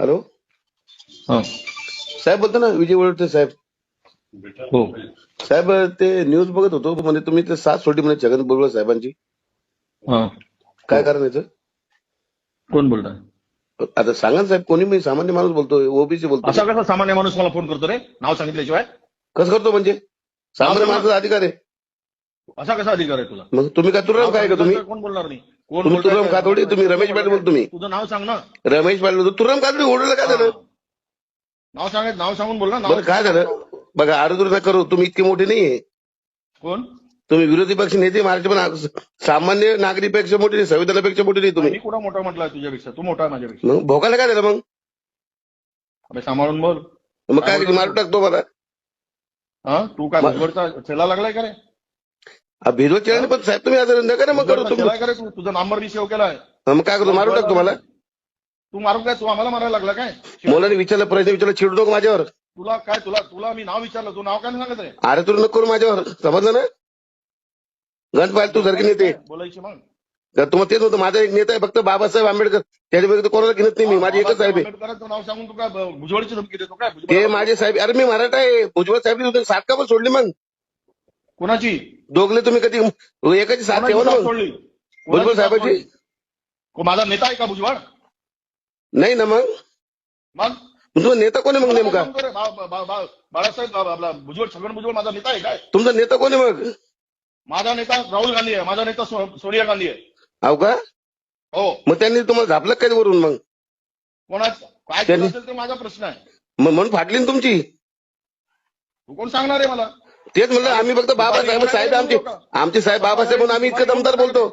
Hello हा. साहेब बोलतो ना, विजय वळवटे साहेब. हो. साहेब ते न्यूज बघत होतो, म्हणजे तुम्ही ते साथ सोडली म्हणे छगन भुजबळ साहेबांची. हा. काय कारण याचं? कोण बोलताय? आता सांगा ना साहेब, कोणी, मी सामान्य माणूस बोलतोय, ओबीसी बोलतो. असा कसा सामान्य माणूस मला फोन करतो रे, नाव सांगितल्याशिवाय? कसं करतो म्हणजे? सामान्य माणसाचा अधिकार आहे. असा कसा अधिकार आहे तुला? मग तुम्ही का तुरम काय का तुम्ही? कोण बोलणार नाही? कोण तुम्ही बोलताय? तुरम कातोडी, तुम्ही रमेश पाटील बोलतो. तुम्ही तुझं नाव सांग ना. रमेश पाटील बोलतो. तुरम कातोडी ओढलं काय झालं? नाव सांगून बोल ना. बरं काय झालं? बघा, आरोग्य नका करू, तुम्ही इतके मोठे नाहीये. कोण? तुम्ही विरोधी पक्ष नेते महाराष्ट्र, पण सामान्य नागरिकपेक्षा मोठे नाही, संविधानापेक्षा मोठे नाही तुम्ही. मी कुठं मोठा म्हटलं तुझ्यापेक्षा? तू मोठा आहे माझ्यापेक्षा. मग भोगायला काय झालं? मग अबे सांभाळून बोल. मग काय मारून टाकतो मला? हा, तू काय भुजबळचा चेला लागलाय का रे? भिजवत चेहरा पण साहेब, तुम्ही असं नका ना मग करू. चेला का रे तू? तुझा नंबर मी सेव्ह केलाय. मग काय करतो? मारून टाकतो मला? तू मारू काय? तू आम्हाला मारायला लागला काय? मुलांनी विचारलं, प्रश्न विचारला, चिडू नको माझ्यावर. तुला काय, तुला मी नाव विचारलं, तू नाव काय नाही सांगत रे? अरे तुला नको करू माझ्यावर, समजलं ना? गंज पाहिजे तू सारखे नेते. बोलायची मग. तर तुम्हाला तेच होतं, माझा एक नेता आहे फक्त बाबासाहेब आंबेडकर, त्याच्या व्यतिरिक्त कोणाला घेत नाही मी. माझी एकच साहेब आहे. आंबेडकरांचं नाव सांगून तू काय भुजबळची धमकी देतो काय? ते माझे साहेब. अरे मी मराठा आहे. भुजबळ साहेब साथ का पण सोडली? मग कोणाची दोघले तुम्ही कधी एकाची साथ ठेवा ना मग. सोडली? भुजबळ साहेबाची. माझा नेता आहे का भुजबळ? नाही ना. मग मग तुमचा नेता कोण आहे मग नेमका? बाळासाहेब आपला भुजबळ, छगन भुजबळ माझा नेता आहे काय? तुमचा नेता कोण आहे मग? माझा नेता राहुल गांधी आहे. माझा नेता सोनिया गांधी आहे. हो का? हो. मग त्यांनी तुम्हाला झापलं काय वरून? मग कोणाच काय केलं असेल ते माझा प्रश्न आहे. मग म्हणून फाटली ना तुमची. तू कोण सांगणार आहे मला? तेच म्हणलं, आम्ही फक्त बाबासाहेब साहेब आमचे साहेब बाबासाहेब म्हणून आम्ही इतकं दमदार बोलतो.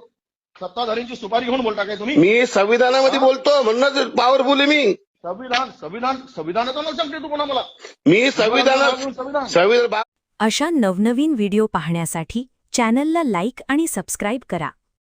सत्ताधाऱ्यांची सुपारी घेऊन बोलता काय तुम्ही? मी संविधानामध्ये बोलतो, म्हणूनच पॉवरफुल आहे मी. संविधानाचं नाव सांगते तू कोणा मला? मी संविधान. अशा नवनवीन व्हिडिओ पाहण्यासाठी चॅनलला लाईक आणि सबस्क्राईब करा.